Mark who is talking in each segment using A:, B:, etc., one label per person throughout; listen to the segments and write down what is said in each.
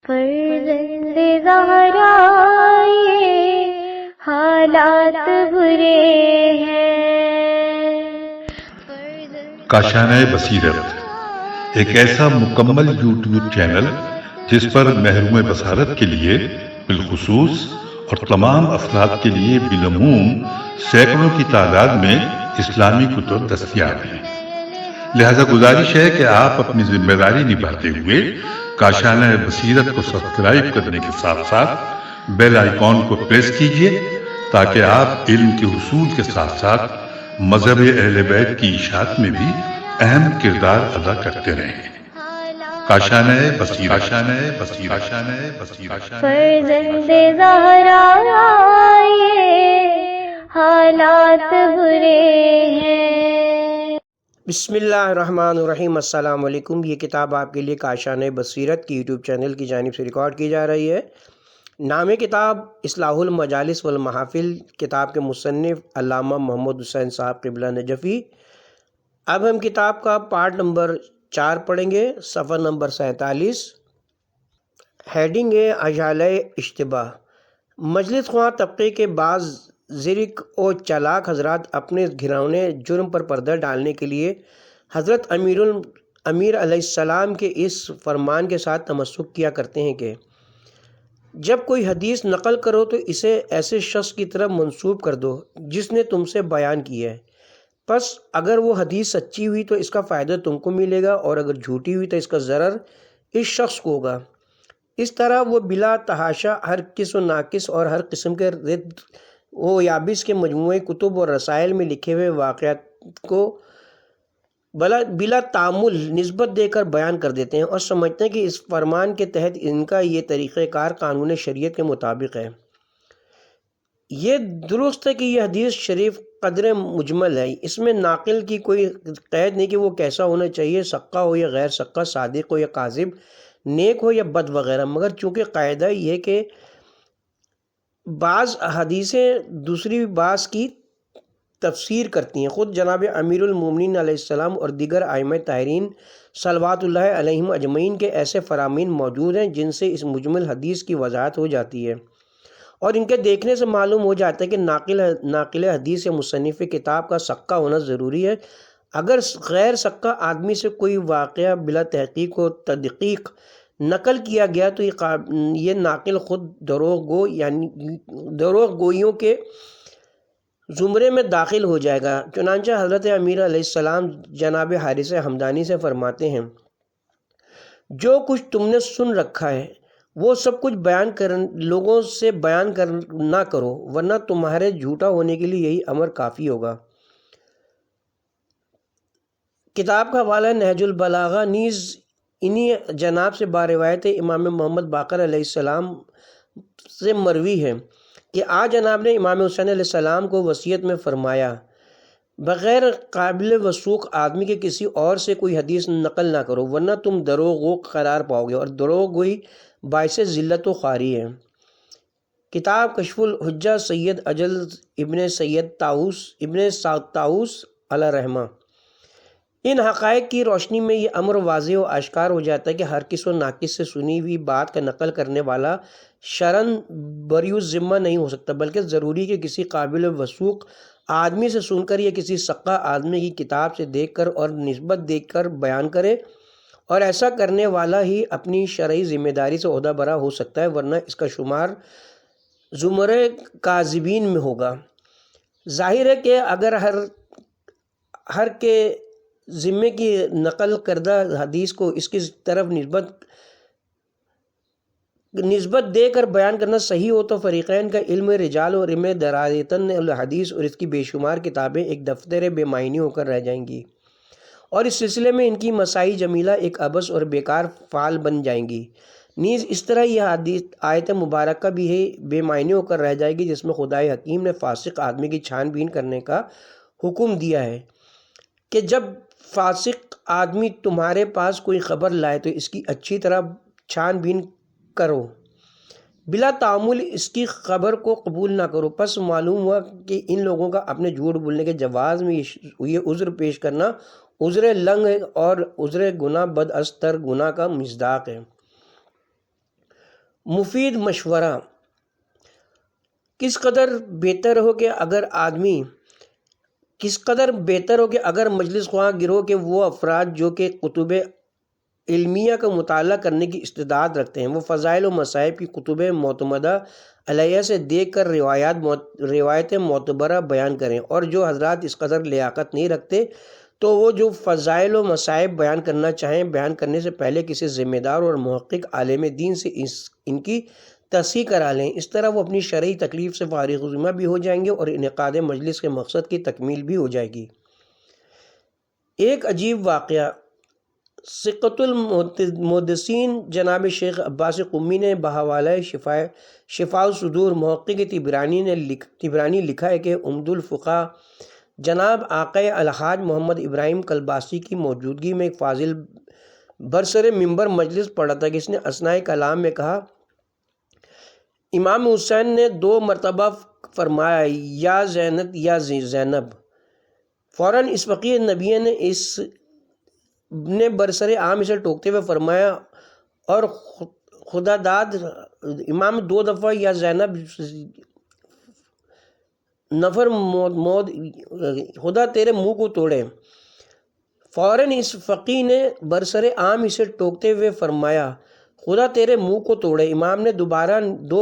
A: فرزند زہرا یہ حالات برے ہیں۔
B: کاشانہ بصیرت ایک ایسا مکمل یوٹیوب چینل جس پر محروم بصارت کے لیے بالخصوص اور تمام افراد کے لیے بالعموم سینکڑوں کی تعداد میں اسلامی کتب دستیاب ہیں۔ لہذا گزارش ہے کہ آپ اپنی ذمہ داری نبھاتے ہوئے کاشانہ بصیرت کو سبسکرائب کرنے کے ساتھ ساتھ بیل آئیکن کو پریس کیجیے تاکہ آپ علم کے حصول کے ساتھ ساتھ مذہب اہل بیت کی اشاعت میں بھی اہم کردار ادا کرتے رہیں۔ کاشانہ بصیرت۔
A: فرزند زہرا یہ حالات برے ہیں۔
C: بسم اللہ الرحمن الرحیم۔ السلام علیکم۔ یہ کتاب آپ کے لیے کاشانہ بصیرت کی یوٹیوب چینل کی جانب سے ریکارڈ کی جا رہی ہے۔ نام کتاب اصلاح المجالس والمحافل، کتاب کے مصنف علامہ محمد حسین صاحب قبلہ نجفی۔ اب ہم کتاب کا پارٹ نمبر 4 پڑھیں گے، صفحہ نمبر 47۔ ہیڈنگ ہے اجالہ اشتباہ۔ مجلس خواں طبقے کے بعض زرق و چالاک حضرات اپنے گھرونے جرم پر پردہ ڈالنے کے لیے حضرت امیر علیہ السلام کے اس فرمان کے ساتھ تمسک کیا کرتے ہیں کہ جب کوئی حدیث نقل کرو تو اسے ایسے شخص کی طرف منسوب کر دو جس نے تم سے بیان کی ہے، پس اگر وہ حدیث سچی ہوئی تو اس کا فائدہ تم کو ملے گا، اور اگر جھوٹی ہوئی تو اس کا ضرر اس شخص کو ہوگا۔ اس طرح وہ بلا تحاشا ہر قسم و ناقص اور ہر قسم کے رد و یابس کے مجموعے کتب اور رسائل میں لکھے ہوئے واقعات کو بلا تعامل نسبت دے کر بیان کر دیتے ہیں، اور سمجھتے ہیں کہ اس فرمان کے تحت ان کا یہ طریقہ کار قانون شریعت کے مطابق ہے۔ یہ درست ہے کہ یہ حدیث شریف قدر مجمل ہے، اس میں ناقل کی کوئی قید نہیں کہ وہ کیسا ہونا چاہیے، سقہ ہو یا غیر سقہ، صادق ہو یا کاذب، نیک ہو یا بد وغیرہ، مگر چونکہ قاعدہ یہ کہ بعض حدیثیں دوسری بعض کی تفسیر کرتی ہیں۔ خود جناب امیر المومنین علیہ السلام اور دیگر ائمہ طاہرین صلوات اللہ علیہم اجمعین کے ایسے فرامین موجود ہیں جن سے اس مجمل حدیث کی وضاحت ہو جاتی ہے، اور ان کے دیکھنے سے معلوم ہو جاتا ہے کہ ناقل حدیث یا مصنف کتاب کا سقہ ہونا ضروری ہے۔ اگر غیر سقہ آدمی سے کوئی واقعہ بلا تحقیق و تدقیق نقل کیا گیا تو یہ ناقل خود دروغ گوئیوں کے زمرے میں داخل ہو جائے گا۔ چنانچہ حضرت امیر علیہ السلام جناب حارث ہمدانی سے فرماتے ہیں، جو کچھ تم نے سن رکھا ہے وہ سب کچھ لوگوں سے بیان نہ کرو، ورنہ تمہارے جھوٹا ہونے کے لیے یہی امر کافی ہوگا۔ کتاب کا حوالہ نہج البلاغہ نیز انہی جناب سے باروایت امام محمد باقر علیہ السلام سے مروی ہے کہ آج جناب نے امام حسین علیہ السلام کو وصیت میں فرمایا، بغیر قابل وثوق آدمی کے کسی اور سے کوئی حدیث نقل نہ کرو، ورنہ تم دروغ گو قرار پاؤ گے، اور دروغ گوئی باعث ذلت و خواری ہے۔ کتاب کشف الحجہ سید اجل ابن سید طاؤس علیہ رحمہ۔ ان حقائق کی روشنی میں یہ امر واضح و آشکار ہو جاتا ہے کہ ہر کس و ناقص سے سنی ہوئی بات کا نقل کرنے والا شرعاً بری الذمہ نہیں ہو سکتا، بلکہ ضروری کہ کسی قابل وثوق آدمی سے سن کر یا کسی سقہ آدمی کی کتاب سے دیکھ کر اور نسبت دیکھ کر بیان کرے، اور ایسا کرنے والا ہی اپنی شرعی ذمہ داری سے عہدہ برا ہو سکتا ہے، ورنہ اس کا شمار زمرے کاذبین میں ہوگا۔ ظاہر ہے کہ اگر ہر کے ذمے کی نقل کردہ حدیث کو اس کی طرف نسبت دے کر بیان کرنا صحیح ہو تو فریقین کا علم رجال اور علم درایتاً الحدیث اور اس کی بے شمار کتابیں ایک دفتر بے معنی ہو کر رہ جائیں گی، اور اس سلسلے میں ان کی مساعی جمیلہ ایک عبث اور بیکار فعال بن جائیں گی۔ نیز اس طرح یہ حدیث آیت مبارکہ بھی ہے بے معنی ہو کر رہ جائے گی جس میں خدائے حکیم نے فاسق آدمی کی چھان بین کرنے کا حکم دیا ہے کہ جب فاسق آدمی تمہارے پاس کوئی خبر لائے تو اس کی اچھی طرح چھان بین کرو، بلا تعامل اس کی خبر کو قبول نہ کرو۔ پس معلوم ہوا کہ ان لوگوں کا اپنے جھوٹ بولنے کے جواز میں یہ عذر پیش کرنا عذر لنگ اور عذر گناہ بد از تر گناہ کا مصداق ہے۔ مفید مشورہ کس قدر بہتر ہو کہ اگر مجلس خواہ گروہ کے وہ افراد جو کہ کتب علمیہ کا مطالعہ کرنے کی استعداد رکھتے ہیں وہ فضائل و مصائب کی کتب معتمدہ علیہ سے دیکھ کر روایتیں معتبرہ بیان کریں، اور جو حضرات اس قدر لیاقت نہیں رکھتے تو وہ جو فضائل و مصائب بیان کرنا چاہیں بیان کرنے سے پہلے کسی ذمہ دار اور محقق عالم دین سے ان کی تصحیح کرا لیں۔ اس طرح وہ اپنی شرعی تکلیف سے فارغ الذمہ بھی ہو جائیں گے اور انعقاد مجلس کے مقصد کی تکمیل بھی ہو جائے گی۔ ایک عجیب واقعہ، ثقۃ المحدثین جناب شیخ عباس قمی نے بحوالہ شفاء الصدور محقق طبرانی لکھا ہے کہ عمد الفقہ جناب آقا الحاج محمد ابراہیم کلباسی کی موجودگی میں ایک فاضل برسر منبر مجلس پڑھا تھا کہ اس نے اثناء کلام میں کہا، امام حسین نے 2 مرتبہ فرمایا یا زینت یا زینب۔ فوراً اس فقیہ نبی نے برسر عام اسے ٹوکتے ہوئے فرمایا، اور خدا داد امام 2 دفعہ یا زینب نفر مود خدا تیرے منہ کو توڑے۔ فوراً اس فقیہ نے برسر عام اسے ٹوکتے ہوئے فرمایا، خدا تیرے منہ کو توڑے۔ امام نے 2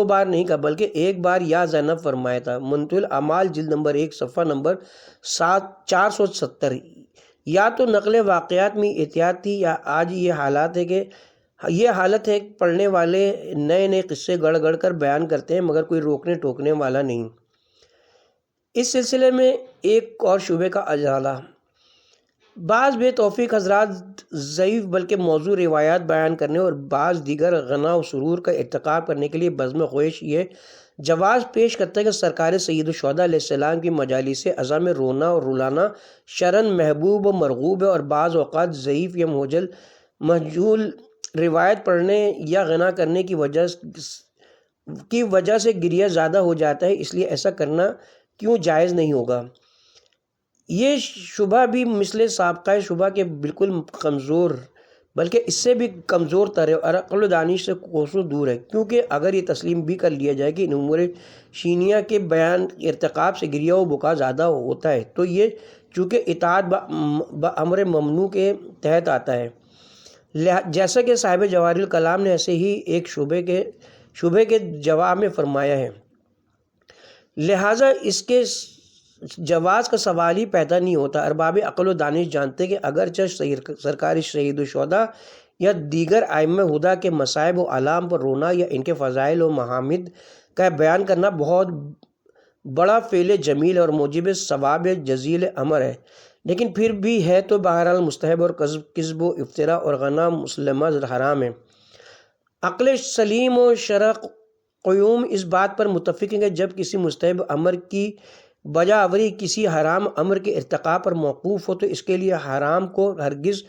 C: بار نہیں کہا بلکہ 1 بار یا زینب فرمایا تھا۔ منتهى الاعمال جلد نمبر 1 صفحہ نمبر 470۔ یا تو نقل واقعات میں احتیاط تھی یا آج یہ حالت ہے کہ پڑھنے والے نئے قصے گڑھ گڑھ کر بیان کرتے ہیں مگر کوئی روکنے ٹوکنے والا نہیں۔ اس سلسلے میں ایک اور شبے کا ازالہ، بعض بے توفیق حضرات ضعیف بلکہ موضوع روایات بیان کرنے اور بعض دیگر غنا و سرور کا ارتکاب کرنے کے لیے بزم خواہش یہ جواز پیش کرتا ہے کہ سرکار سید الشہداء علیہ السلام کی مجالس عزا میں رونا اور رلانا شرعاً محبوب و مرغوب ہے، اور بعض اوقات ضعیف یا مجہول روایت پڑھنے یا غنا کرنے کی وجہ سے گریہ زیادہ ہو جاتا ہے، اس لیے ایسا کرنا کیوں جائز نہیں ہوگا۔ یہ شبہ بھی مثل سابقہ شبہ کے بالکل کمزور بلکہ اس سے بھی کمزور تر ہے اور عقل و دانش سے کوسوں دور ہے، کیونکہ اگر یہ تسلیم بھی کر لیا جائے کہ ان امور شینیہ کے بیان ارتکاب سے گریہ و بکا زیادہ ہوتا ہے تو یہ چونکہ اطاعت بامر ممنوع کے تحت آتا ہے، جیسا کہ صاحب جواہر الکلام نے ایسے ہی ایک شبے کے جواب میں فرمایا ہے، لہٰذا اس کے جواز کا سوال ہی پیدا نہیں ہوتا۔ ارباب عقل و دانش جانتے کہ اگرچہ سرکار شہید الشہداء یا دیگر ائمہ ہدیٰ کے مصائب و علام پر رونا یا ان کے فضائل و محامد کا بیان کرنا بہت بڑا فعل جمیل اور موجب ثواب جزیل امر ہے، لیکن پھر بھی ہے تو بہرحال مستحب اور کذب و افطرا اور غنا مسلمہ حرام ہے۔ عقل سلیم و شرع قیوم اس بات پر متفق ہیں کہ جب کسی مستحب امر کی بجاوری کسی حرام امر کے ارتکاب پر موقوف ہو تو اس کے لیے حرام کو ہرگز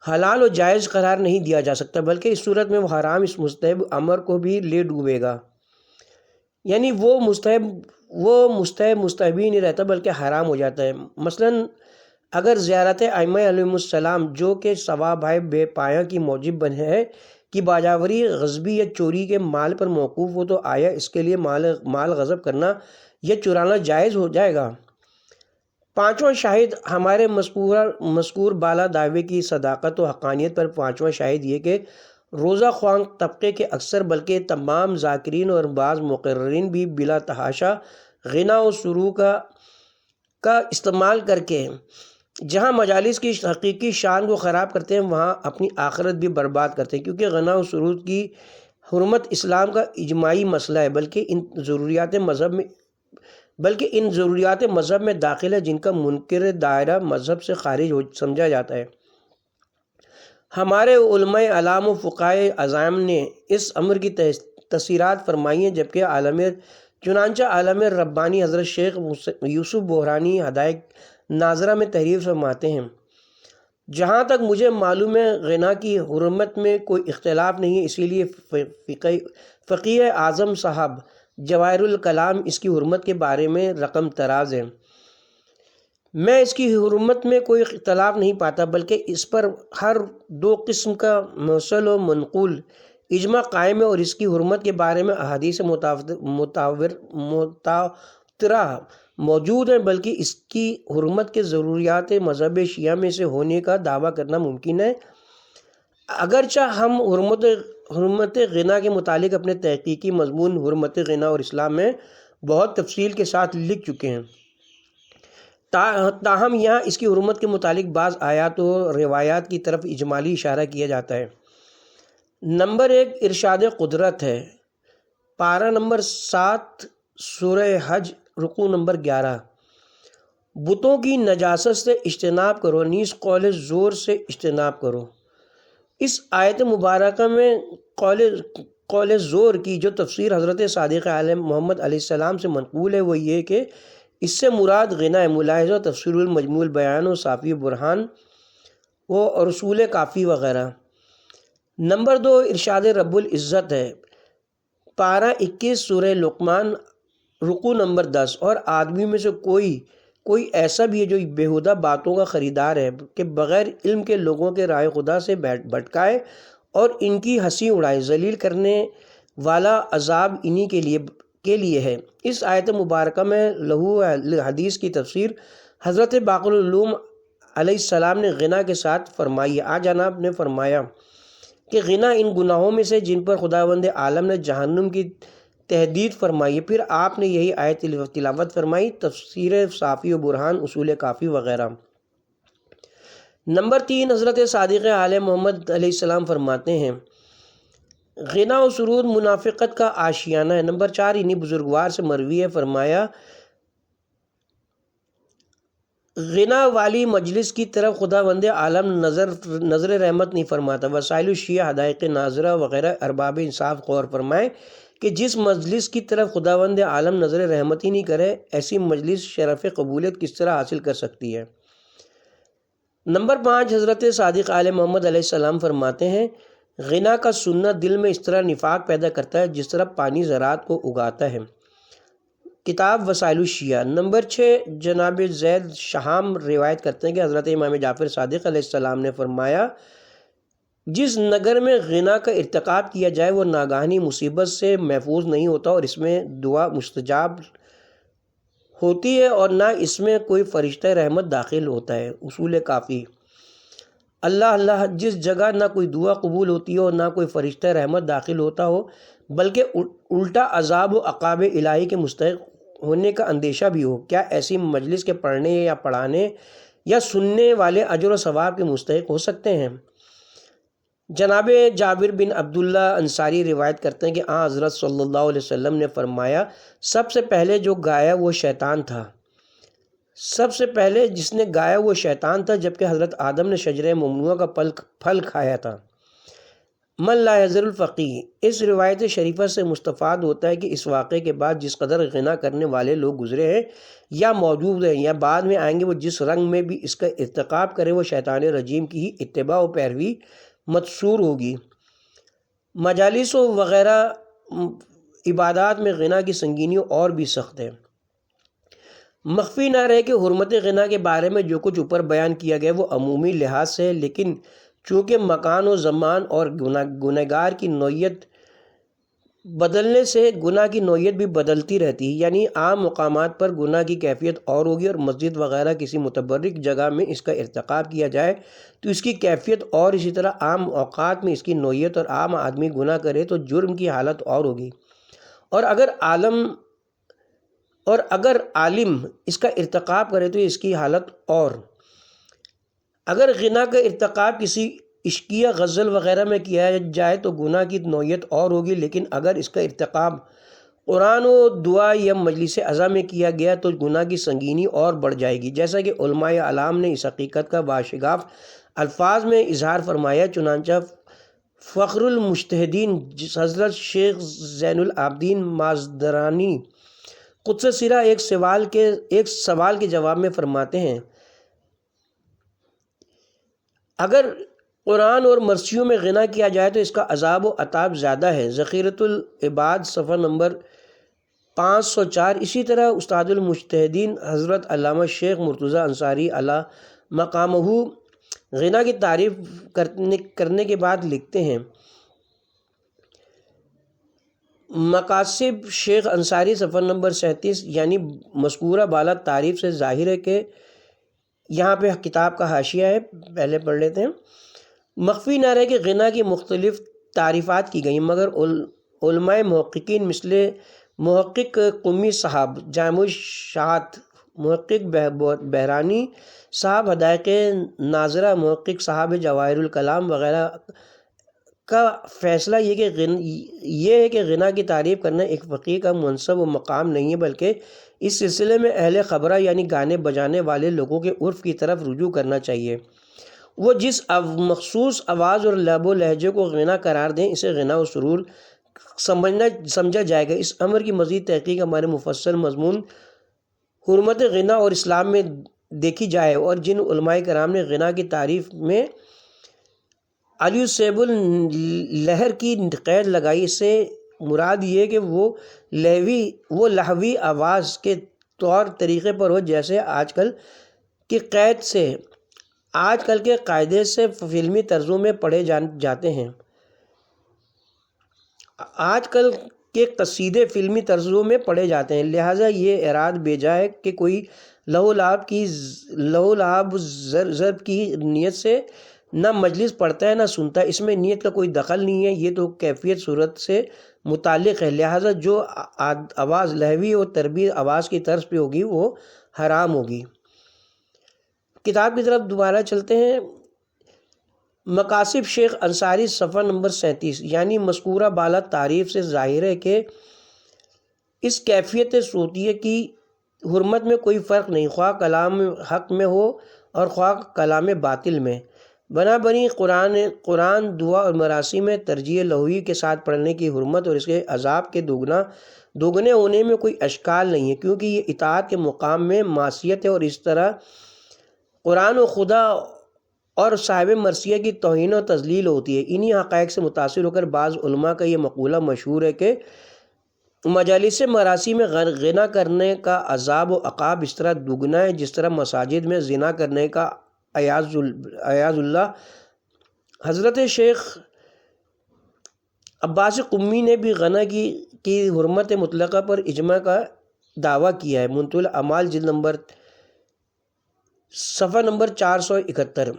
C: حلال و جائز قرار نہیں دیا جا سکتا، بلکہ اس صورت میں وہ حرام اس مستحب امر کو بھی لے ڈوبے گا، یعنی وہ مستحب ہی نہیں رہتا بلکہ حرام ہو جاتا ہے۔ مثلاً اگر زیارت ائمہ علیہم السلام جو کہ ثواب بے پایہ کی موجب بنے ہے کی باجاوری غصبی یا چوری کے مال پر موقوف ہو تو آیا اس کے لیے مال غصب کرنا یا چرانا جائز ہو جائے گا؟ 5واں شاہد ہمارے مذکور بالا دعوے کی صداقت و حقانیت پر 5واں شاہد یہ کہ روزہ خواہ طبقے کے اکثر بلکہ تمام ذاکرین اور بعض مقررین بھی بلا تحاشا غنا و سرور کا استعمال کر کے جہاں مجالس کی حقیقی شان کو خراب کرتے ہیں وہاں اپنی آخرت بھی برباد کرتے ہیں، کیونکہ غنا و سرور کی حرمت اسلام کا اجماعی مسئلہ ہے، بلکہ ان ضروریات مذہب میں داخل ہے جن کا منکر دائرہ مذہب سے خارج سمجھا جاتا ہے۔ ہمارے علماء اعلام و فقہائے عظام نے اس امر کی تصریحات فرمائی ہیں، جبکہ چنانچہ عالم ربانی حضرت شیخ یوسف بحرانی ہدایت ناظرہ میں تحریر فرماتے ہیں، جہاں تک مجھے معلوم ہے غنا کی حرمت میں کوئی اختلاف نہیں ہے، اسی لیے فقیہ اعظم صاحب جواہر الکلام اس کی حرمت کے بارے میں رقم تراز ہے۔ میں اس کی حرمت میں کوئی اختلاف نہیں پاتا، بلکہ اس پر ہر 2 قسم کا موصل و منقول اجماع قائم ہے اور اس کی حرمت کے بارے میں احادیث متواترہ موجود ہیں، بلکہ اس کی حرمت کے ضروریات مذہب شیعہ میں سے ہونے کا دعویٰ کرنا ممکن ہے۔ اگرچہ ہم حرمت غنا کے متعلق اپنے تحقیقی مضمون حرمت غنا اور اسلام میں بہت تفصیل کے ساتھ لکھ چکے ہیں، تاہم یہاں اس کی حرمت کے متعلق بعض آیات و روایات کی طرف اجمالی اشارہ کیا جاتا ہے۔ نمبر 1 ارشاد قدرت ہے، پارہ نمبر 7 سورہ حج رکوع نمبر 11، بتوں کی نجاست سے اجتناب کرو، نیز قول زور سے اجتناب کرو۔ اس آیت مبارکہ میں قول زور کی جو تفسیر حضرت صادق عالم محمد علیہ السلام سے منقول ہے وہ یہ کہ اس سے مراد غنا ہے، ملاحظہ تفسیر المجموع البیان و صافی برہان و رسول کافی وغیرہ۔ نمبر 2 ارشاد رب العزت ہے، پارہ 21 سورہ لقمان رکوع نمبر 10، اور آدمی میں سے کوئی ایسا بھی ہے جو بیہودہ باتوں کا خریدار ہے کہ بغیر علم کے لوگوں کے راہ خدا سے بھٹکائے اور ان کی ہنسی اڑائے، ذلیل کرنے والا عذاب انہی کے لیے ہے۔ اس آیت مبارکہ میں لہو حدیث کی تفسیر حضرت باقر العلوم علیہ السلام نے غنا کے ساتھ فرمائی ہے۔ جناب نے فرمایا کہ غنا ان گناہوں میں سے جن پر خداوند عالم نے جہنم کی تحدید فرمائی ہے۔ پھر آپ نے یہی آیت تلاوت فرمائی، تفسیر صافی و برہان، اصول کافی وغیرہ۔ نمبر 3 حضرت صادق عالم محمد علیہ السلام فرماتے ہیں، غنا و سرور منافقت کا آشیانہ ہے۔ نمبر 4 انہی بزرگوار سے مروی ہے، فرمایا غنا والی مجلس کی طرف خداوند عالم نظر رحمت نہیں فرماتا۔ وسائل الشیعہ حدائق ناظرہ وغیرہ ارباب انصاف غور فرمائیں کہ جس مجلس کی طرف خداوند عالم نظر رحمت ہی نہیں کرے، ایسی مجلس شرف قبولیت کس طرح حاصل کر سکتی ہے۔ نمبر 5 حضرت صادق عالم محمد علیہ السلام فرماتے ہیں، غنا کا سننا دل میں اس طرح نفاق پیدا کرتا ہے جس طرح پانی زراعت کو اگاتا ہے۔ کتاب وسائل الشیعہ۔ نمبر 6 جناب زید شہام روایت کرتے ہیں کہ حضرت امام جعفر صادق علیہ السلام نے فرمایا، جس نگر میں غنا کا ارتکاب کیا جائے وہ ناگہانی مصیبت سے محفوظ نہیں ہوتا، اور اس میں دعا مستجاب ہوتی ہے اور نہ اس میں کوئی فرشتہ رحمت داخل ہوتا ہے۔ اصول کافی۔ اللہ جس جگہ نہ کوئی دعا قبول ہوتی ہو اور نہ کوئی فرشتہ رحمت داخل ہوتا ہو، بلکہ الٹا عذاب و عقاب الہی کے مستحق ہونے کا اندیشہ بھی ہو، کیا ایسی مجلس کے پڑھنے یا پڑھانے یا سننے والے اجر و ثواب کے مستحق ہو سکتے ہیں؟ جناب جابر بن عبداللہ انصاری روایت کرتے ہیں کہ حضرت صلی اللہ علیہ وسلم نے فرمایا، سب سے پہلے جو گایا وہ شیطان تھا، سب سے پہلے جس نے گایا وہ شیطان تھا، جبکہ حضرت آدم نے شجرہ ممنوعہ کا پھل کھایا تھا۔ من لا یزر الفقیہ۔ اس روایت شریفہ سے مستفاد ہوتا ہے کہ اس واقعے کے بعد جس قدر غنا کرنے والے لوگ گزرے ہیں یا موجود ہیں یا بعد میں آئیں گے، وہ جس رنگ میں بھی اس کا ارتکاب کریں وہ شیطان رجیم کی ہی اتباع و پیروی متصور ہوگی۔ مجالس و وغیرہ عبادات میں غنا کی سنگینی اور بھی سخت ہے۔ مخفی نہ رہے کہ حرمت غنا کے بارے میں جو کچھ اوپر بیان کیا گیا وہ عمومی لحاظ سے، لیکن چونکہ مکان و زمان اور گنہگار کی نوعیت بدلنے سے گناہ کی نوعیت بھی بدلتی رہتی ہے، یعنی عام مقامات پر گناہ کی کیفیت اور ہوگی، اور مسجد وغیرہ کسی متبرک جگہ میں اس کا ارتکاب کیا جائے تو اس کی کیفیت اور، اسی طرح عام اوقات میں اس کی نوعیت اور عام آدمی گناہ کرے تو جرم کی حالت اور ہوگی، اور اگر عالم اس کا ارتکاب کرے تو اس کی حالت اور۔ اگر غنا کا ارتکاب کسی عشقیہ غزل وغیرہ میں کیا جائے تو گناہ کی نوعیت اور ہوگی، لیکن اگر اس کا ارتکاب قرآن و دعا یا مجلس عزا میں کیا گیا تو گناہ کی سنگینی اور بڑھ جائے گی، جیسا کہ علماء اعلام نے اس حقیقت کا باشگاف الفاظ میں اظہار فرمایا۔ چنانچہ فخر المجتہدین حضرت شیخ زین العابدین مازندرانی قدس سرہ ایک سوال کے جواب میں فرماتے ہیں، اگر قرآن اور مرثیوں میں غنا کیا جائے تو اس کا عذاب و عطاب زیادہ ہے۔ ذخیرۃ العباد صفحہ نمبر 504۔ اسی طرح استاد المجتہدین حضرت علامہ شیخ مرتضیٰ انصاری علی مقامہ غنا کی تعریف کرنے کے بعد لکھتے ہیں، مقاصد شیخ انصاری صفحہ نمبر 37، یعنی مذکورہ بالا تعریف سے ظاہر ہے کہ یہاں پہ کتاب کا حاشیہ ہے، پہلے پڑھ لیتے ہیں۔ مخفی نہ رہے کہ غنا کی مختلف تعریفات کی گئیں، مگر علماء محققین مثل محقق قمی صاحب جامع شاعت، محقق بہرانی صاحب حدائق ناظرہ، محقق صاحب جواہر الکلام وغیرہ کا فیصلہ یہ ہے کہ غنا کی تعریف کرنا ایک فقیہ کا منصب و مقام نہیں ہے، بلکہ اس سلسلے میں اہل خبرہ یعنی گانے بجانے والے لوگوں کے عرف کی طرف رجوع کرنا چاہیے۔ وہ جس مخصوص آواز اور لب و لہجے کو غنا قرار دیں اسے غنا و سرور سمجھا جائے گا۔ اس امر کی مزید تحقیق ہمارے مفصل مضمون حرمت غنا اور اسلام میں دیکھی جائے، اور جن علماء کرام نے غنا کی تعریف میں علی سیب اللہر کی قید لگائی، اس سے مراد یہ کہ وہ لہوی آواز کے طور طریقے پر ہو، جیسے آج کل کے قاعدے سے فلمی طرزوں میں پڑھے جاتے ہیں۔ آج کل کے قصیدے فلمی طرزوں میں پڑھے جاتے ہیں، لہٰذا یہ اعراض بیجا ہے کہ کوئی لہو لعب ضرب کی نیت سے نہ مجلس پڑھتا ہے نہ سنتا ہے، اس میں نیت کا کوئی دخل نہیں ہے، یہ تو کیفیت صورت سے متعلق ہے، لہٰذا جو آواز لہوی اور تربی آواز کی طرز پہ ہوگی وہ حرام ہوگی۔ کتاب کی طرف دوبارہ چلتے ہیں۔ مقاصد شیخ انصاری صفحہ نمبر 37، یعنی مذکورہ بالا تعریف سے ظاہر ہے کہ اس کیفیت صوتیہ کی حرمت میں کوئی فرق نہیں، خواہ کلام حق میں ہو اور خواہ کلام باطل میں۔ بنابراین قرآن دعا اور مراسم میں ترجیح لہوی کے ساتھ پڑھنے کی حرمت اور اس کے عذاب کے دوگنے ہونے میں کوئی اشکال نہیں ہے، کیونکہ یہ اطاعت کے مقام میں معصیت ہے، اور اس طرح قرآن و خدا اور صاحب مرثیہ کی توہین و تذلیل ہوتی ہے۔ انہی حقائق سے متاثر ہو کر بعض علماء کا یہ مقولہ مشہور ہے کہ مجالس مراسم میں غنا کرنے کا عذاب و عقاب اس طرح دگنا ہے جس طرح مساجد میں زنا کرنے کا ایاز اللہ۔ حضرت شیخ عباس قمی نے بھی غنا کی حرمت مطلقہ پر اجماع کا دعویٰ کیا ہے، منتهى الاعمال جلد نمبر صفحہ نمبر 471۔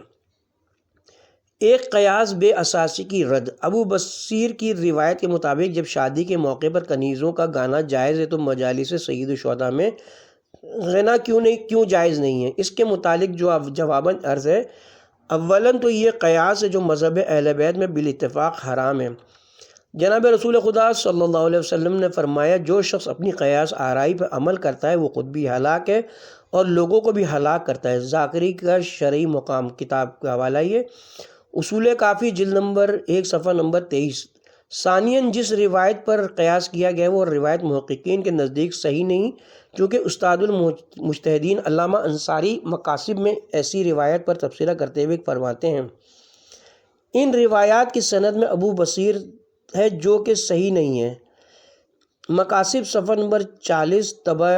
C: ایک قیاس بے اساسی کی رد۔ ابو بصیر کی روایت کے مطابق جب شادی کے موقع پر کنیزوں کا گانا جائز ہے تو مجالس سید الشہداء میں غنا کیوں جائز نہیں ہے؟ اس کے متعلق جو جواباً عرض ہے، اولاً تو یہ قیاس ہے جو مذہب اہل بیت میں بالاتفاق حرام ہے۔ جناب رسول خدا صلی اللہ علیہ وسلم نے فرمایا، جو شخص اپنی قیاس آرائی پر عمل کرتا ہے وہ خود بھی ہلاک ہے اور لوگوں کو بھی ہلاک کرتا ہے۔ ذاکری کا شرعی مقام، کتاب کا حوالہ یہ اصول کافی جلد نمبر 1 صفحہ نمبر 23۔ ثانیاً جس روایت پر قیاس کیا گیا وہ روایت محققین کے نزدیک صحیح نہیں، کیونکہ استاد المجتہدین علامہ انصاری مقاصد میں ایسی روایت پر تبصرہ کرتے ہوئے فرماتے ہیں، ان روایات کی سند میں ابو بصیر ہے جو کہ صحیح نہیں ہے۔ مقاصد صفحہ نمبر 40 طبع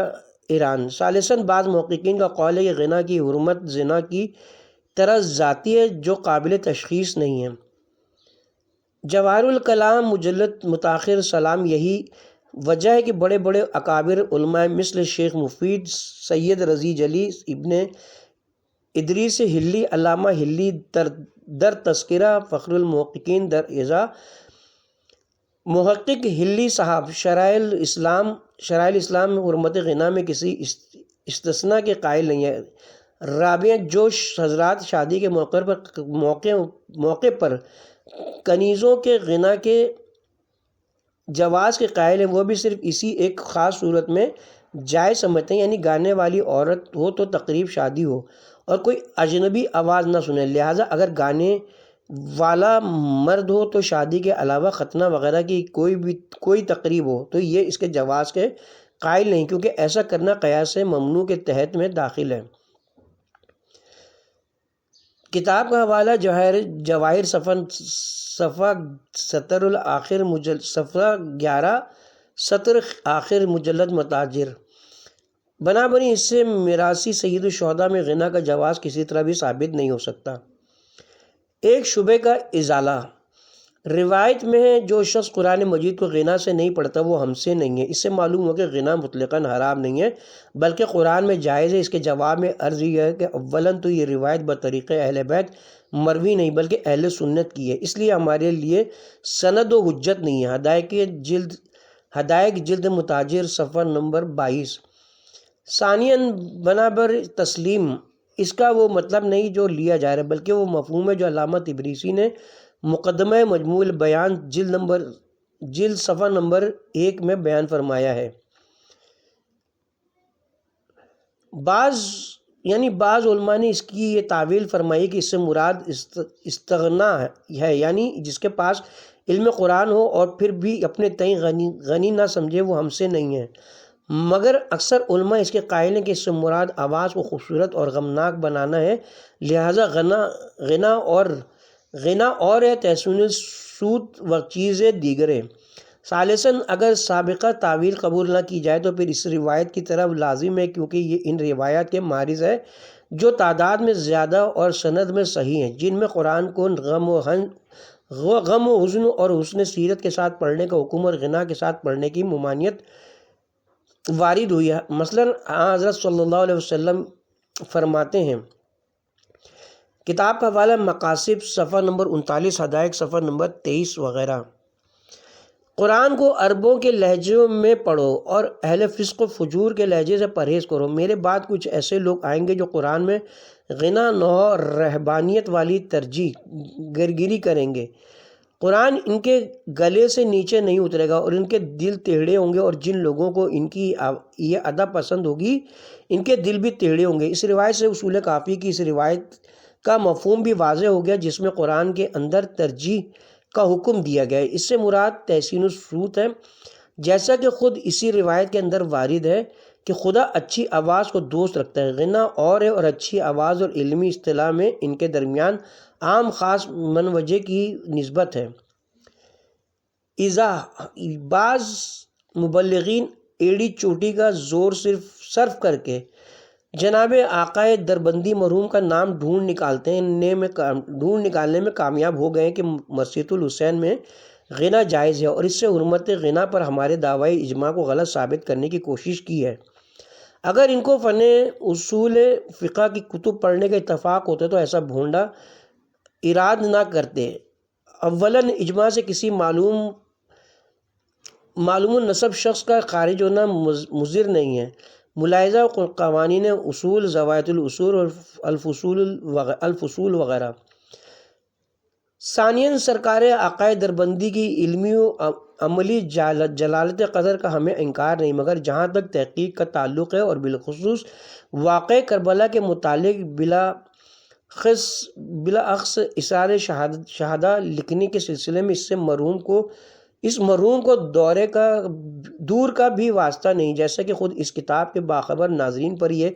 C: ایران۔ ثالثاً بعض محققین کا قول ہے کہ غنا کی حرمت زنا کی طرح ذاتی ہے جو قابل تشخیص نہیں ہے۔ جواہر الکلام مجلد متاخر سلام یہی وجہ ہے کہ بڑے بڑے اکابر علماء مثل شیخ مفید، سید رضی جلی، ابن ادریس ہلی، علامہ ہلی در تذکرہ، فخر المحققین در اعزا، محقق ہلی صاحب شرائع الاسلام حرمت غنا میں کسی استثناء کے قائل نہیں ہے۔ رابعاً جو حضرات شادی کے موقع پر کنیزوں کے غنا کے جواز کے قائل ہیں وہ بھی صرف اسی ایک خاص صورت میں جائز سمجھتے ہیں، یعنی گانے والی عورت ہو تو تقریب شادی ہو اور کوئی اجنبی آواز نہ سنے، لہٰذا اگر گانے والا مرد ہو تو شادی کے علاوہ ختنہ وغیرہ کی کوئی تقریب ہو تو یہ اس کے جواز کے قائل نہیں، کیونکہ ایسا کرنا قیاس ممنوع کے تحت میں داخل ہے۔ کتاب کا حوالہ جواہر صفحہ 17 الآخر صفحہ 11 سطر آخر مجلد متاجر۔ بنابراین اس سے میراثی سید الشہداء میں غنا کا جواز کسی طرح بھی ثابت نہیں ہو سکتا۔ ایک شبہ کا ازالہ۔ روایت میں ہے جو شخص قرآن مجید کو غنا سے نہیں پڑھتا وہ ہم سے نہیں ہے۔ اس سے معلوم ہو کہ غنا مطلقاً حرام نہیں ہے بلکہ قرآن میں جائز ہے۔ اس کے جواب میں عرض یہ ہے کہ اولاً تو یہ روایت بطریق اہل بیت مروی نہیں بلکہ اہل سنت کی ہے، اس لیے ہمارے لیے سند و حجت نہیں ہے۔ ہدایق جلد متاجر صفحہ نمبر 22۔ ثانیاً بنابر تسلیم اس کا وہ مطلب نہیں جو لیا جا رہا ہے بلکہ وہ مفہوم ہے جو علامہ تبریسی نے مقدمہ مجموع البیان جلد صفحہ نمبر 1 میں بیان فرمایا ہے۔ بعض علماء نے اس کی یہ تعویل فرمائی کہ اس سے مراد استغنا ہے، یعنی جس کے پاس علم قرآن ہو اور پھر بھی اپنے تئیں غنی نہ سمجھے وہ ہم سے نہیں ہے، مگر اکثر علماء اس کے قائل ہیں کہ اس سے مراد آواز کو خوبصورت اور غمناک بنانا ہے، لہذا غنا اور ہے، تحسین صوت و چیز دیگر ہے۔ ثالثاً اگر سابقہ تعویل قبول نہ کی جائے تو پھر اس روایت کی طرف لازم ہے، کیونکہ یہ ان روایات کے مارز ہے جو تعداد میں زیادہ اور سند میں صحیح ہیں، جن میں قرآن کو غم و حزن اور حسن سیرت کے ساتھ پڑھنے کا حکم اور غنا کے ساتھ پڑھنے کی ممانعت وارد ہوئی ہے۔ مثلاً حضرت صلی اللہ علیہ وسلم فرماتے ہیں، کتاب کا حوالہ مقاصد صفحہ نمبر 39، ہدایق صفحہ نمبر 23 وغیرہ، قرآن کو عربوں کے لہجوں میں پڑھو اور اہل فسق و فجور کے لہجے سے پرہیز کرو۔ میرے بعد کچھ ایسے لوگ آئیں گے جو قرآن میں غنا نوع رہبانیت والی ترجیح گرگری کریں گے۔ قرآن ان کے گلے سے نیچے نہیں اترے گا اور ان کے دل ٹیڑھے ہوں گے، اور جن لوگوں کو ان کی یہ ادا پسند ہوگی ان کے دل بھی ٹیڑھے ہوں گے۔ اس روایت سے اصول کافی کی اس روایت کا مفہوم بھی واضح ہو گیا جس میں قرآن کے اندر ترجیح کا حکم دیا گیا ہے۔ اس سے مراد تحسین الصوت ہے، جیسا کہ خود اسی روایت کے اندر وارد ہے کہ خدا اچھی آواز کو دوست رکھتا ہے۔ غنا اور ہے اور اچھی آواز اور علمی اصطلاح میں ان کے درمیان عام خاص منوجہ کی نسبت ہے۔ بعض مبلغین ایڑی چوٹی کا زور صرف کر کے جناب آقائے دربندی مرحوم کا نام ڈھونڈ نکالنے میں کامیاب ہو گئے کہ مسجد الحسین میں غنا جائز ہے، اور اس سے حرمت غنا پر ہمارے دعوی اجماع کو غلط ثابت کرنے کی کوشش کی ہے۔ اگر ان کو فن اصول فقہ کی کتب پڑھنے کا اتفاق ہوتا تو ایسا بھونڈا اراد نہ کرتے۔ اولاً اجماع سے کسی معلوم النسب شخص کا خارج ہونا مضر نہیں ہے، ملاحظہ قوانین اصول، زوایت الاصول اور الفصول وغیرہ۔ ثانیاً سرکار آقائے دربندی کی علمی و عملی جلالت قدر کا ہمیں انکار نہیں، مگر جہاں تک تحقیق کا تعلق ہے اور بالخصوص واقع کربلا کے متعلق بلاخص اثار شہادہ لکھنے کے سلسلے میں اس مرحوم کو دور کا بھی واسطہ نہیں، جیسا کہ خود اس کتاب کے باخبر ناظرین پر یہ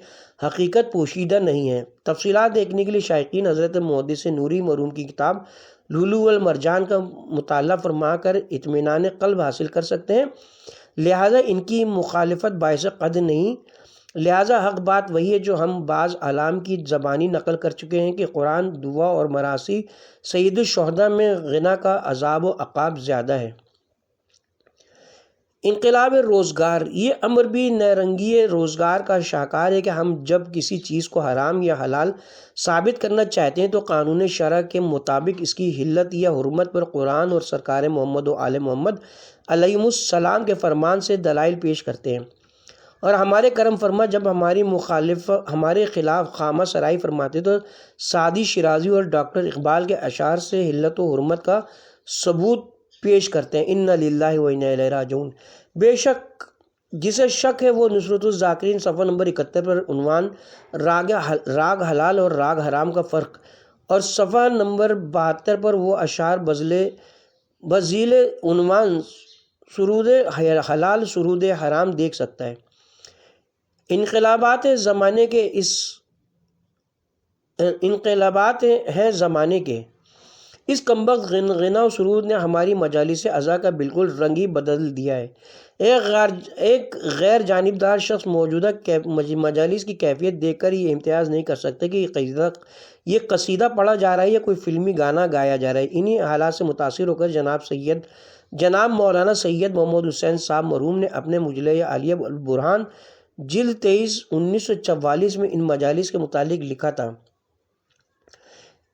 C: حقیقت پوشیدہ نہیں ہے۔ تفصیلات دیکھنے کے لیے شائقین حضرت محدث نوری مرحوم کی کتاب لؤلؤ والمرجان کا مطالعہ فرما کر اطمینان قلب حاصل کر سکتے ہیں، لہذا ان کی مخالفت باعث قد نہیں۔ لہذا حق بات وہی ہے جو ہم بعض علام کی زبانی نقل کر چکے ہیں کہ قرآن دعا اور مراثی سید الشہداء میں غنا کا عذاب و عقاب زیادہ ہے۔ انقلاب روزگار، یہ امر بھی نیرنگی روزگار کا شاہکار ہے کہ ہم جب کسی چیز کو حرام یا حلال ثابت کرنا چاہتے ہیں تو قانون شرع کے مطابق اس کی حلت یا حرمت پر قرآن اور سرکار محمد و آل محمد علیہم السلام کے فرمان سے دلائل پیش کرتے ہیں، اور ہمارے کرم فرما جب ہمارے خلاف خامہ سرائی فرماتے تو سعدی شیرازی اور ڈاکٹر اقبال کے اشعار سے حلت و حرمت کا ثبوت پیش کرتے ہیں۔ انا للہ و انا الیہ راجعون۔ بے شک جسے شک ہے وہ نصرت الذاکرین صفحہ نمبر 71 پر عنوان راگ حلال اور راگ حرام کا فرق، اور صفحہ نمبر 72 پر وہ اشعار بذیل عنوان سرود حلال سرود حرام دیکھ سکتا ہے۔ انقلابات ہیں زمانے کے، اس کمبخت غنا و سرود نے ہماری مجالس ازا کا بالکل رنگ ہی بدل دیا ہے۔ ایک غیر جانبدار شخص موجودہ مجالس کی کیفیت دیکھ کر یہ امتیاز نہیں کر سکتا کہ یہ قصیدہ پڑھا جا رہا ہے یا کوئی فلمی گانا گایا جا رہا ہے۔ انہی حالات سے متاثر ہو کر جناب مولانا سید محمد حسین صاحب مرحوم نے اپنے مجلہ عالیہ البرہان جلد 23 1944 میں ان مجالس کے متعلق لکھا تھا: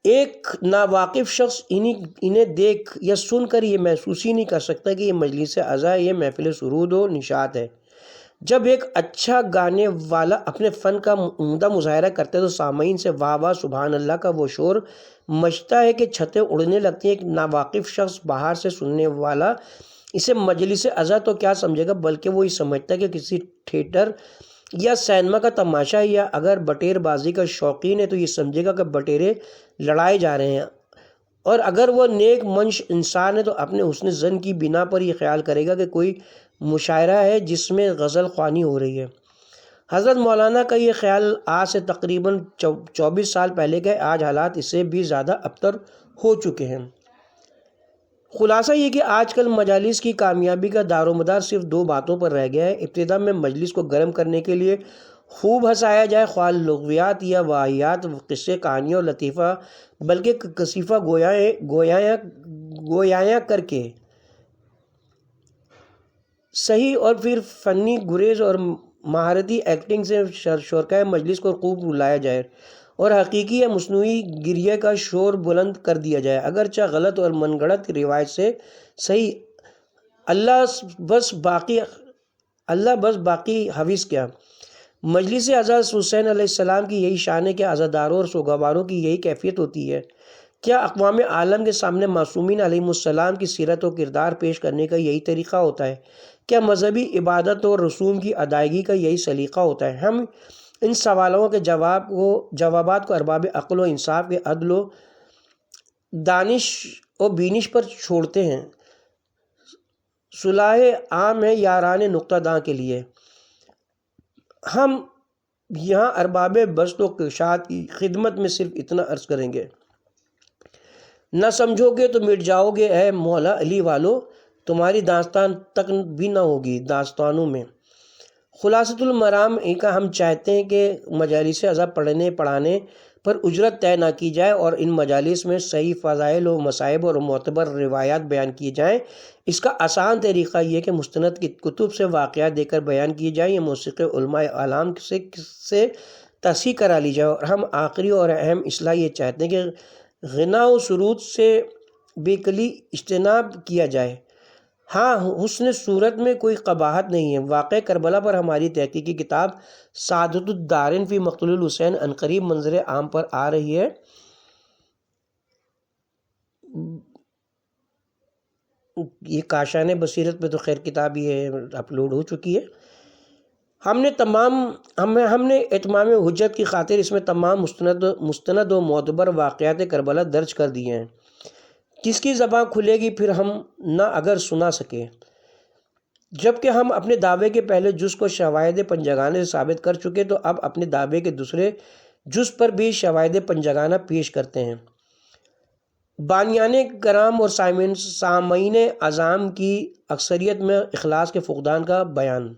C: ایک ناواقف شخص انہیں دیکھ یا سن کر یہ محسوس ہی نہیں کر سکتا کہ یہ مجلس ازا، یہ محفل سرود و نشاط ہے۔ جب ایک اچھا گانے والا اپنے فن کا عمدہ مظاہرہ کرتا ہے تو سامعین سے واہ واہ سبحان اللہ کا وہ شور مچتا ہے کہ چھتیں اڑنے لگتی ہیں۔ ایک ناواقف شخص باہر سے سننے والا اسے مجلس ازا تو کیا سمجھے گا، بلکہ وہ یہ سمجھتا ہے کہ کسی تھیٹر یا سینما کا تماشا، یا اگر بٹیر بازی کا شوقین ہے تو یہ سمجھے گا کہ بٹیرے لڑائے جا رہے ہیں، اور اگر وہ نیک منش انسان ہے تو اپنے حسن ظن کی بنا پر یہ خیال کرے گا کہ کوئی مشاعرہ ہے جس میں غزل خوانی ہو رہی ہے۔ حضرت مولانا کا یہ خیال آج سے تقریباً 24 سال پہلے کا ہے۔ آج حالات اس سے بھی زیادہ ابتر ہو چکے ہیں۔ خلاصہ یہ کہ آج کل مجالس کی کامیابی کا دار و مدار صرف 2 باتوں پر رہ گیا ہے: ابتدا میں مجلس کو گرم کرنے کے لیے خوب ہنسایا جائے، خواہ لغویات یا واہیات، قصے، کہانیاں اور لطیفہ، بلکہ کثیفہ گویاں کر کے صحیح، اور پھر فنی گریز اور مہارتی ایکٹنگ سے شرکائے مجلس کو خوب رلایا جائے اور حقیقی یا مصنوعی گریہ کا شور بلند کر دیا جائے، اگرچہ غلط اور من گھڑت روایت سے صحیح۔ اللہ بس باقی حویث کیا۔ مجلس ازا حسین علیہ السلام کی یہی شان ہے کہ عزاداروں اور سوگواروں کی یہی کیفیت ہوتی ہے۔ کیا اقوام عالم کے سامنے معصومین علیہم السلام کی سیرت و کردار پیش کرنے کا یہی طریقہ ہوتا ہے؟ کیا مذہبی عبادت اور رسوم کی ادائیگی کا یہی سلیقہ ہوتا ہے؟ ہم ان سوالوں کے جوابات کو ارباب عقل و انصاف کے عدل و دانش و بینش پر چھوڑتے ہیں۔ صلاح عام ہے یاران نقطہ داں کے لیے۔ ہم یہاں ارباب بسط و کشاد کی خدمت میں صرف اتنا عرض کریں گے: نہ سمجھو گے تو مٹ جاؤ گے اے مولا علی والو، تمہاری داستان تک بھی نہ ہوگی داستانوں میں۔ خلاصۃ المرام کا ہم چاہتے ہیں کہ مجالس ازا پڑھنے پڑھانے پر اجرت طے نہ کی جائے اور ان مجالس میں صحیح فضائل و مصائب اور معتبر روایات بیان کی جائیں۔ اس کا آسان طریقہ یہ کہ مستند کی کتب سے واقعات دے کر بیان کیے جائیں یا موسیقی علماء اعلام سے تصحیح کرا لی جائے۔ اور ہم آخری اور اہم اصلاح یہ چاہتے ہیں کہ غنا و سرود سے بیکلی اجتناب کیا جائے۔ ہاں، حسن صورت میں کوئی قباحت نہیں ہے۔ واقع کربلا پر ہماری تحقیقی کتاب سعادت الدارین فی مقتل الحسین عنقریب منظر عام پر آ رہی ہے۔ یہ کاشان بصیرت پہ تو خیر کتاب یہ اپلوڈ ہو چکی ہے۔ ہم نے اتمام حجت کی خاطر اس میں تمام مستند و معتبر واقعات کربلا درج کر دیے ہیں۔ کس کی زبان کھلے گی پھر ہم نہ اگر سنا سکے؟ جبکہ ہم اپنے دعوے کے پہلے جز کو شواہد پنجگانہ سے ثابت کر چکے تو اب اپنے دعوے کے دوسرے جز پر بھی شواہد پنجگانہ پیش کرتے ہیں۔ بانیان کرام اور سامعین اعظام کی اکثریت میں اخلاص کے فقدان کا بیان۔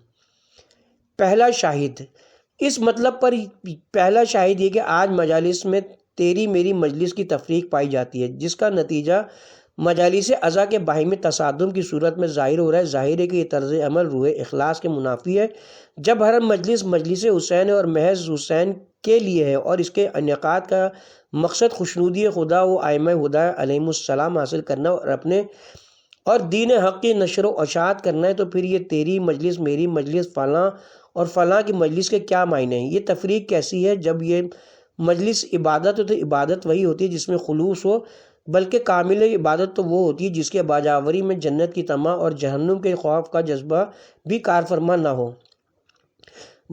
C: پہلا شاہد اس مطلب پر پہلا شاہد یہ کہ آج مجالس میں تیری میری مجلس کی تفریق پائی جاتی ہے، جس کا نتیجہ مجالس ازا کے باہمی تصادم کی صورت میں ظاہر ہو رہا ہے۔ ظاہر ہے کہ یہ طرز عمل روح اخلاص کے منافی ہے۔ جب ہر مجلس حسین اور محض حسین کے لیے ہے اور اس کے انعقاد کا مقصد خوشنودی خدا و ائمہ ہدایٰ علیہم السلام حاصل کرنا اور دین حق کی نشر و اشاعت کرنا ہے، تو پھر یہ تیری مجلس میری مجلس فلاں اور فلاں کی مجلس کے کیا معنی ہیں؟ یہ تفریق کیسی ہے؟ جب یہ مجلس عبادت ہو تو عبادت وہی ہوتی ہے جس میں خلوص ہو، بلکہ کامل عبادت تو وہ ہوتی ہے جس کے باجاوری میں جنت کی طمع اور جہنم کے خوف کا جذبہ بھی کار فرما نہ ہو،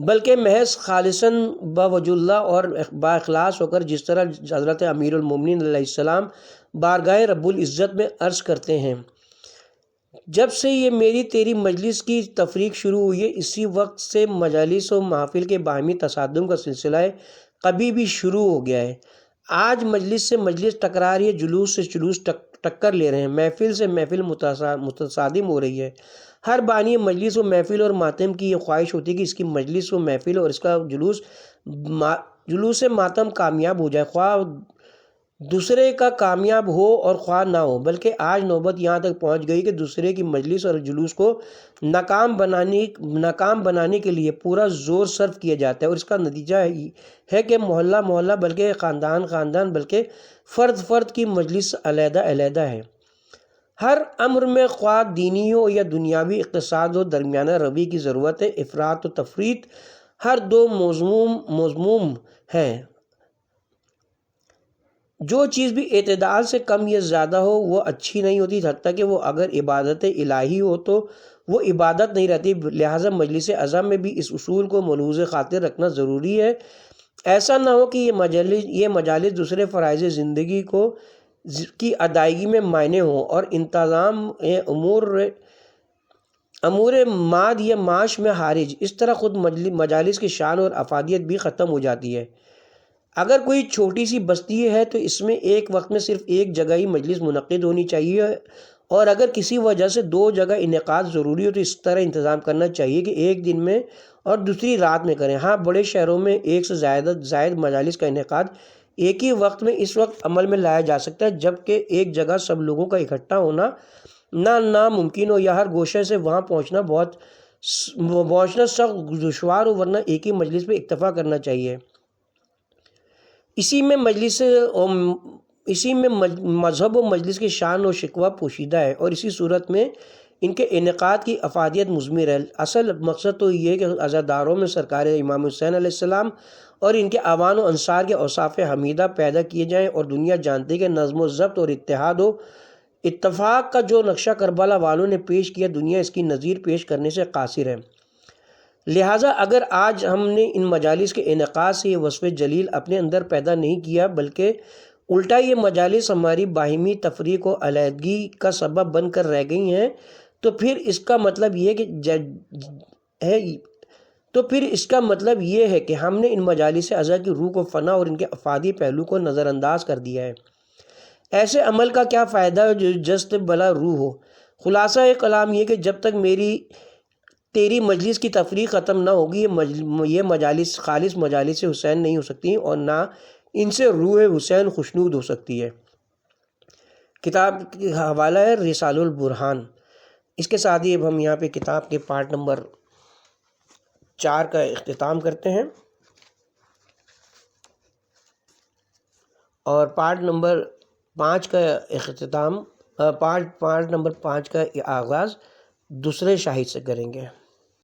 C: بلکہ محض خالصاً بوجہ اللہ اور با اخلاص ہو کر، جس طرح حضرت امیر المومنین علیہ السلام بارگاہ رب العزت میں عرض کرتے ہیں: جب سے یہ میری تیری مجلس کی تفریق شروع ہوئی ہے، اسی وقت سے مجالس و محافل کے باہمی تصادم کا سلسلہ کبھی بھی شروع ہو گیا ہے۔ آج مجلس سے مجلس ٹکرا رہی ہے، جلوس سے جلوس ٹکر لے رہے ہیں، محفل سے محفل متصادم ہو رہی ہے۔ ہر بانی مجلس و محفل اور ماتم کی یہ خواہش ہوتی ہے کہ اس کی مجلس و محفل اور اس کا جلوس ماتم کامیاب ہو جائے، خواہ دوسرے کا کامیاب ہو اور خواہ نہ ہو، بلکہ آج نوبت یہاں تک پہنچ گئی کہ دوسرے کی مجلس اور جلوس کو ناکام بنانے کے لیے پورا زور صرف کیا جاتا ہے، اور اس کا نتیجہ ہے کہ محلہ محلہ بلکہ خاندان خاندان بلکہ فرد فرد کی مجلس علیحدہ علیحدہ ہے۔ ہر امر میں خواہ دینی ہو یا دنیاوی اقتصاد ہو درمیانہ روی کی ضرورت ہے۔ افراط و تفریط ہر دو مذموم ہیں۔ جو چیز بھی اعتدال سے کم یا زیادہ ہو وہ اچھی نہیں ہوتی، حتیٰ کہ وہ اگر عبادت الہی ہو تو وہ عبادت نہیں رہتی۔ لہٰذا مجلس عزم میں بھی اس اصول کو ملحوظ خاطر رکھنا ضروری ہے۔ ایسا نہ ہو کہ یہ مجالس دوسرے فرائض زندگی کی ادائیگی میں مانع ہوں اور انتظام امور ماد یا معاش میں حارج۔ اس طرح خود مجالس کی شان اور افادیت بھی ختم ہو جاتی ہے۔ اگر کوئی چھوٹی سی بستی ہے تو اس میں ایک وقت میں صرف ایک جگہ ہی مجلس منعقد ہونی چاہیے، اور اگر کسی وجہ سے دو جگہ انعقاد ضروری ہو تو اس طرح انتظام کرنا چاہیے کہ ایک دن میں اور دوسری رات میں کریں۔ ہاں، بڑے شہروں میں ایک سے زائد مجالس کا انعقاد ایک ہی وقت میں اس وقت عمل میں لایا جا سکتا ہے جبکہ ایک جگہ سب لوگوں کا اکٹھا ہونا ناممکن ہو یا ہر گوشے سے وہاں پہنچنا سخت دشوار ہو، ورنہ ایک ہی مجلس پہ اکتفا کرنا چاہیے۔ اسی میں مذہب و مجلس کی شان و شکوہ پوشیدہ ہے، اور اسی صورت میں ان کے انعقاد کی افادیت مضمر ہے۔ اصل مقصد تو یہ ہے کہ عزاداروں میں سرکار امام حسین علیہ السلام اور ان کے اعوان و انصار کے اوصاف حمیدہ پیدا کیے جائیں، اور دنیا جانتی ہے کہ نظم و ضبط اور اتحاد و اتفاق کا جو نقشہ کربلا والوں نے پیش کیا، دنیا اس کی نظیر پیش کرنے سے قاصر ہے۔ لہٰذا اگر آج ہم نے ان مجالس کے انعقاد سے یہ وصف جلیل اپنے اندر پیدا نہیں کیا، بلکہ الٹا یہ مجالس ہماری باہمی تفریق و علیحدگی کا سبب بن کر رہ گئی ہیں، تو پھر اس کا مطلب یہ ہے کہ ہم نے ان مجالس اعضاء کی روح و فنا اور ان کے افادی پہلو کو نظر انداز کر دیا ہے۔ ایسے عمل کا کیا فائدہ جو جست بلا روح ہو؟ خلاصہ کلام یہ کہ جب تک تیری مجلس کی تفریق ختم نہ ہوگی، یہ مجالس خالص مجالس حسین نہیں ہو سکتی، اور نہ ان سے روح حسین خوشنود ہو سکتی ہے۔ کتاب کا حوالہ ہے رسالہ البرہان۔ اس کے ساتھ ہی اب ہم یہاں پہ کتاب کے پارٹ نمبر 4 کا اختتام کرتے ہیں، اور پارٹ نمبر 5 کا اختتام پارٹ نمبر 5 کا آغاز دوسرے شاہد سے کریں گے۔